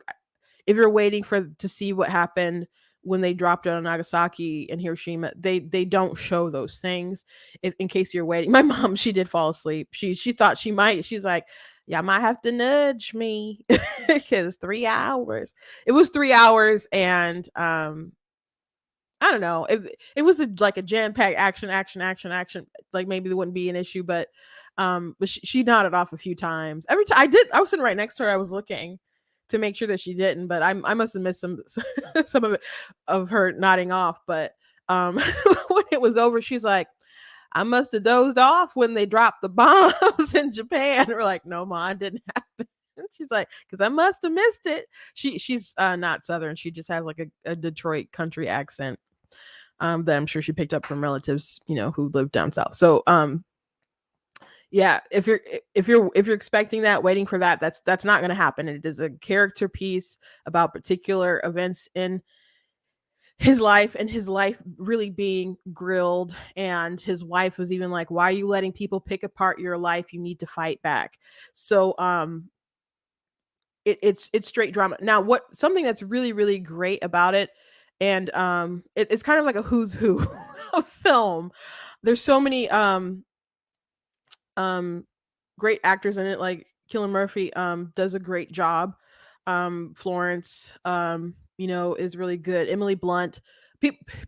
Speaker 1: waiting for to see what happened when they dropped it on Nagasaki and Hiroshima, they don't show those things. If in case you're waiting, my mom, she did fall asleep. She thought she might. She's like, yeah, I might have to nudge me because 3 hours. It was 3 hours, and I don't know if it was like a jam packed action. Like maybe there wouldn't be an issue, but she nodded off a few times. Every time I was sitting right next to her. I was looking to make sure that she didn't, but I must have missed some some of it, of her nodding off. But when it was over, she's like, I must have dozed off when they dropped the bombs in Japan. We're like, no, ma, it didn't happen. She's like, because I must have missed it. She's not Southern. She just has like a Detroit country accent that I'm sure she picked up from relatives, who lived down south. So yeah, if you're expecting that, waiting for that, that's not going to happen. It is a character piece about particular events in his life, and his life really being grilled, and his wife was even like, why are you letting people pick apart your life? You need to fight back. So it's straight drama. Now, what something that's really really great about it, and it's kind of like a who's who of film. There's so many um great actors in it. Like Cillian Murphy does a great job. Florence is really good. Emily Blunt.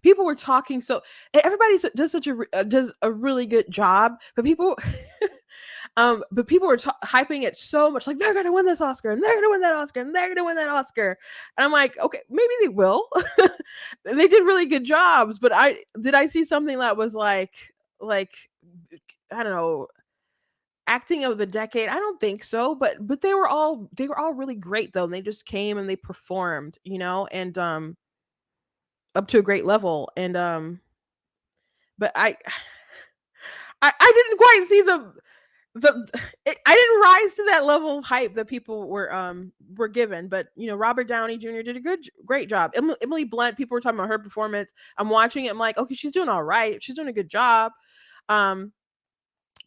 Speaker 1: People were talking, so does a really good job, but people were hyping it so much, like they're gonna win this Oscar, and they're gonna win that Oscar, and they're gonna win that Oscar. And I'm like, okay, maybe they will. They did really good jobs, but I see something that was like I don't know, acting of the decade. I don't think so, but they were all really great though, and they just came and they performed, and up to a great level. And but I didn't quite see I didn't rise to that level of hype that people were given. But Robert Downey Jr. did a great job. Emily Blunt, people were talking about her performance. I'm watching it, I'm like, okay, she's doing all right, she's doing a good job.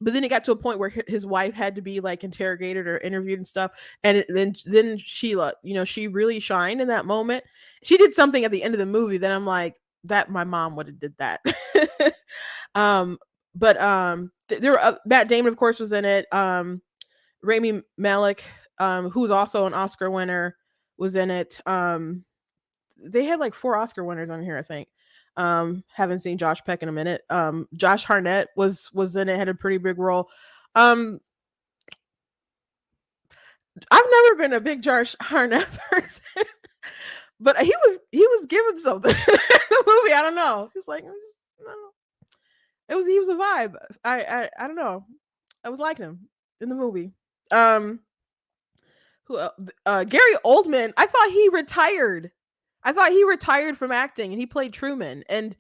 Speaker 1: But then it got to a point where his wife had to be like interrogated or interviewed and stuff, and then Sheila, she really shined in that moment. She did something at the end of the movie that I'm like, that my mom would have did that. But there were Matt Damon, of course, was in it. Rami Malek, who's also an Oscar winner, was in it. They had like 4 Oscar winners on here, I think. Haven't seen Josh Peck in a minute. Josh Hartnett was in it, had a pretty big role. I've never been a big Josh Hartnett person, but he was given something in the movie. I don't know. He was like, he was a vibe. I don't know. I was liking him in the movie. Gary Oldman, I thought he retired from acting, and he played Truman. And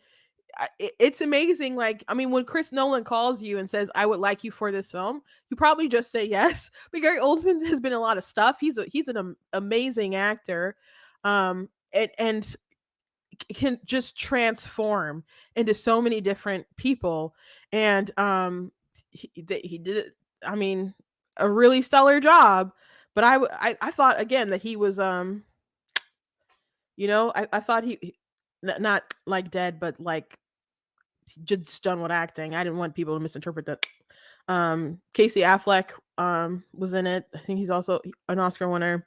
Speaker 1: it's amazing. Like, I mean, when Chris Nolan calls you and says, I would like you for this film, you probably just say yes. But Gary Oldman has been in a lot of stuff. He's an amazing actor. And can just transform into so many different people. And he did, I mean, a really stellar job. But I thought again that he was I thought not like dead, but like just done with acting. I didn't want people to misinterpret that. Casey Affleck was in it. I think he's also an Oscar winner.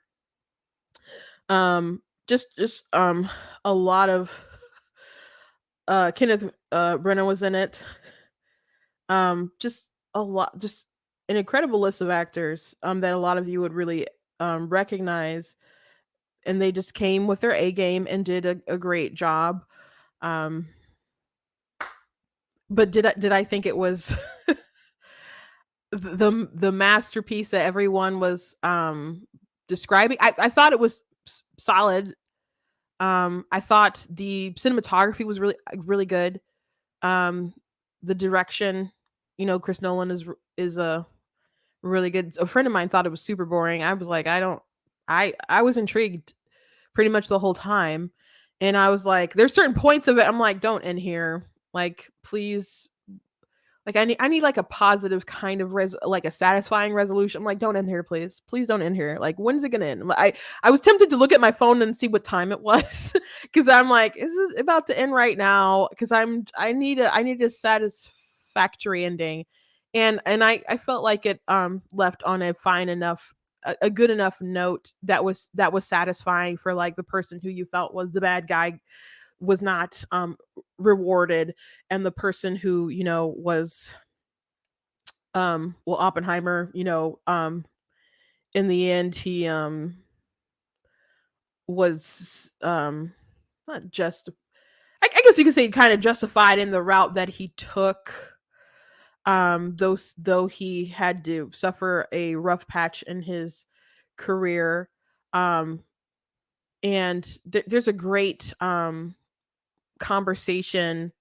Speaker 1: Just a lot of Kenneth Brenner was in it. Just a lot, just an incredible list of actors that a lot of you would really recognize, and they just came with their A game and did a great job. Um, but did I think it was the masterpiece that everyone was describing? I thought it was solid. I thought the cinematography was really good. Um, the direction, Chris Nolan is a really good. A friend of mine thought it was super boring. I was like, I don't. I was intrigued pretty much the whole time, and I was like, there's certain points of it. I'm like, don't end here. Like, please. Like I need like a positive kind of like a satisfying resolution. I'm like, don't end here, please. Please don't end here. Like, when's it gonna end? I was tempted to look at my phone and see what time it was because I'm like, is this about to end right now? Because I need a satisfactory ending, and I felt like it left on a fine enough a good enough note that was satisfying for like the person who you felt was the bad guy was not rewarded, and the person who was well, Oppenheimer, in the end he was not just I guess you could say kind of justified in the route that he took, those though he had to suffer a rough patch in his career. um and there's a great conversation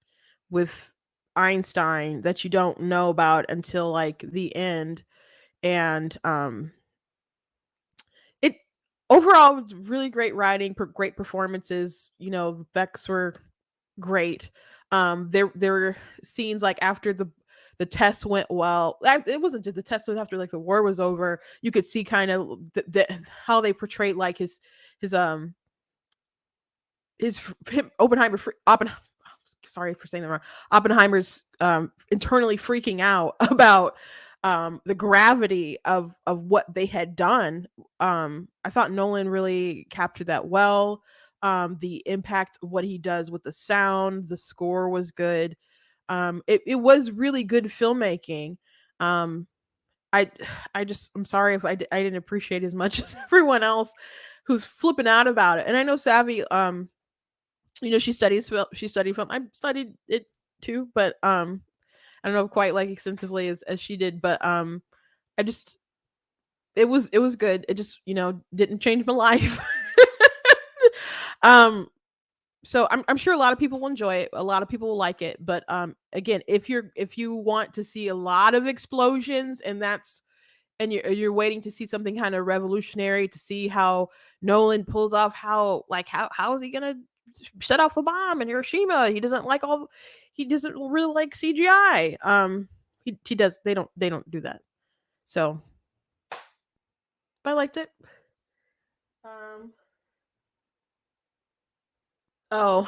Speaker 1: with Einstein that you don't know about until like the end. And it overall was really great writing, great performances. The effects were great. There were scenes like after the test went well. It wasn't just the test was after like the war was over. You could see kind of how they portrayed like him Oppenheimer, sorry for saying that wrong. Oppenheimer's internally freaking out about the gravity of what they had done. I thought Nolan really captured that well. The impact of what he does with the sound, the score was good. It was really good filmmaking. Um, I I'm sorry if I didn't appreciate as much as everyone else who's flipping out about it. And I know Savvy, she studied film. I studied it too, but I don't know quite like extensively as she did, but I just it was good. It just, didn't change my life. um so I'm sure a lot of people will enjoy it. A lot of people will like it, but again, if you want to see a lot of explosions, and you're waiting to see something kind of revolutionary, to see how Nolan pulls off, how is he gonna set off a bomb in Hiroshima. He doesn't really like CGI. He does they don't do that. So, but I liked it. Um oh,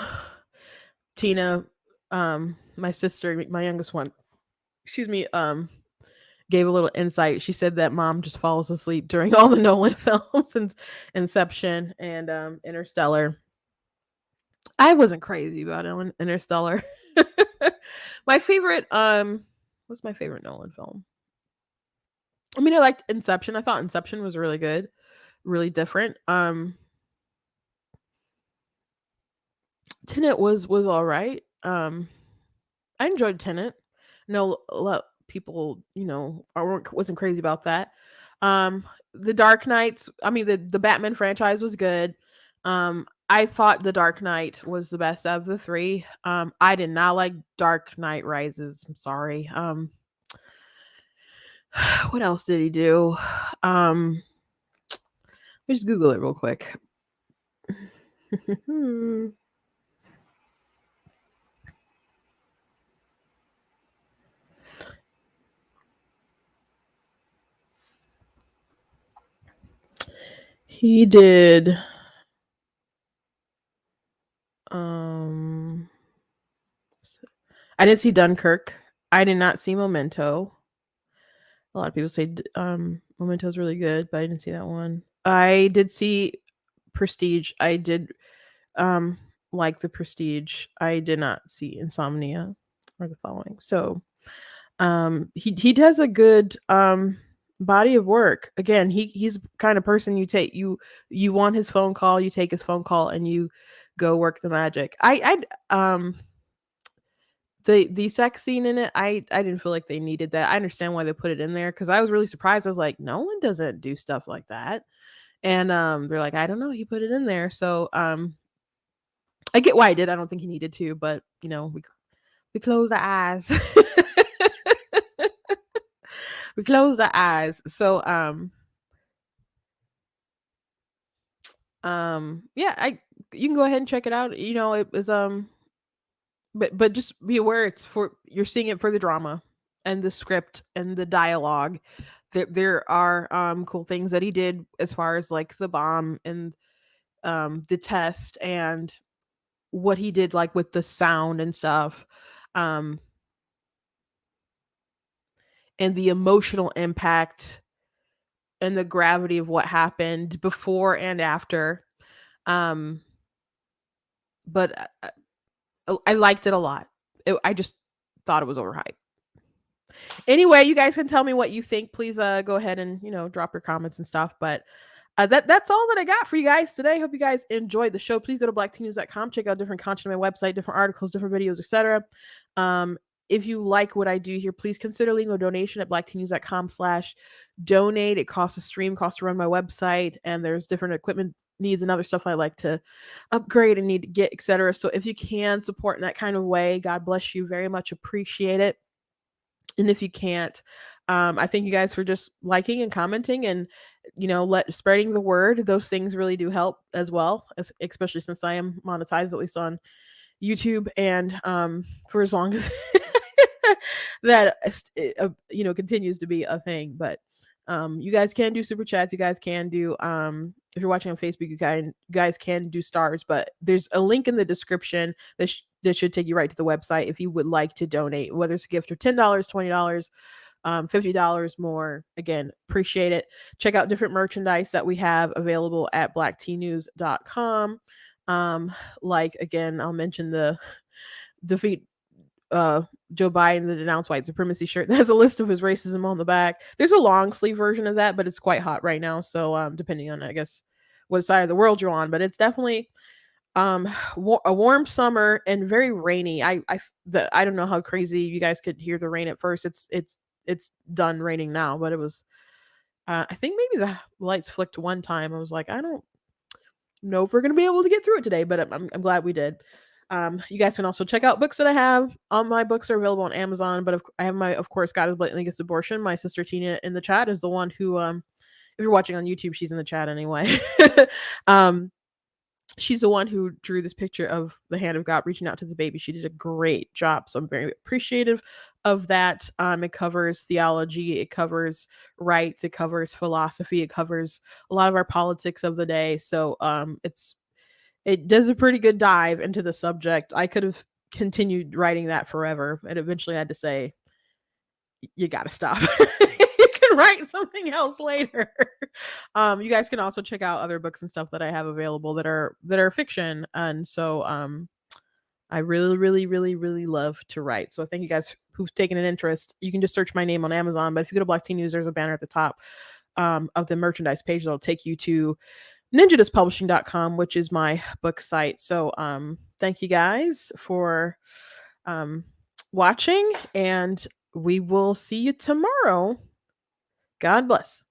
Speaker 1: Tina, my sister, my youngest one, excuse me, gave a little insight. She said that mom just falls asleep during all the Nolan films and Inception and Interstellar. I wasn't crazy about Interstellar. My favorite, what's my favorite Nolan film? I mean, I liked Inception. I thought Inception was really good, really different. Tenet was all right. I enjoyed Tenet. No, a lot of people, wasn't crazy about that. Um, the Dark Knights. I mean, the Batman franchise was good. I thought The Dark Knight was the best of the three. I did not like Dark Knight Rises. I'm sorry. What else did he do? Let me just Google it real quick. He did I didn't see Dunkirk. I did not see Memento. A lot of people say Memento is really good, but I didn't see that one. I did see Prestige. I did like The Prestige. I did not see Insomnia or the following. So he does a good body of work. Again, he's the kind of person you want his phone call, you take his phone call and you go work the magic. I the sex scene in it, I didn't feel like they needed that. I understand why they put it in there because I was really surprised. I was like, no one doesn't do stuff like that. And they're like, I don't know, he put it in there. So I get why I did. I don't think he needed to, but we close our eyes. We close the eyes. So yeah, I you can go ahead and check it out. It was but just be aware you're seeing it for the drama and the script and the dialogue. There are cool things that he did as far as like the bomb and the test and what he did like with the sound and stuff. Um and the emotional impact and the gravity of what happened before and after. Um but I liked it a lot. I just thought it was overhyped. Anyway, you guys can tell me what you think. Please go ahead and drop your comments and stuff. But that's all that I got for you guys today. Hope you guys enjoyed the show. Please go to blacktnews.com, check out different content on my website, different articles, different videos, etc. If you like what I do here, please consider leaving a donation at blacktnews.com/donate. It costs a stream, costs to run my website, and there's different equipment needs and other stuff I like to upgrade and need to get, etc. So if you can support in that kind of way, God bless you. Very much appreciate it. And if you can't, I thank you guys for just liking and commenting and spreading the word. Those things really do help as well, especially since I am monetized at least on YouTube, and for as long as that continues to be a thing. But you guys can do super chats. You guys can do if you're watching on Facebook, you guys can do stars. But there's a link in the description that should take you right to the website if you would like to donate, whether it's a gift of $10, $20, $50 more. Again, appreciate it. Check out different merchandise that we have available at blacktnews.com. Like again, I'll mention the defeat Joe Biden, the denounce white supremacy shirt that has a list of his racism on the back. There's a long sleeve version of that, but it's quite hot right now. So depending on, I guess, what side of the world you're on, but it's definitely a warm summer and very rainy. I don't know how crazy you guys could hear the rain at first. It's done raining now, but it was I think maybe the lights flicked one time. I was like, I don't know if we're gonna be able to get through it today, but I'm glad we did. You guys can also check out books that I have. All my books are available on Amazon, but I have of course, God is Blatantly Against Abortion. My sister Tina in the chat is the one who, if you're watching on YouTube, she's in the chat anyway. She's the one who drew this picture of the hand of God reaching out to the baby. She did a great job, so I'm very appreciative of that. It covers theology, it covers rights, it covers philosophy, it covers a lot of our politics of the day. So it does a pretty good dive into the subject. I could have continued writing that forever, and eventually I had to say, you got to stop. You can write something else later. You guys can also check out other books and stuff that I have available that are fiction. And so I really, really, really, really love to write. So thank you guys who've taken an interest. You can just search my name on Amazon, but if you go to Black Teen News, there's a banner at the top of the merchandise page that'll take you to ninjadispublishing.com, which is my book site. So thank you guys for watching, and we will see you tomorrow. God bless.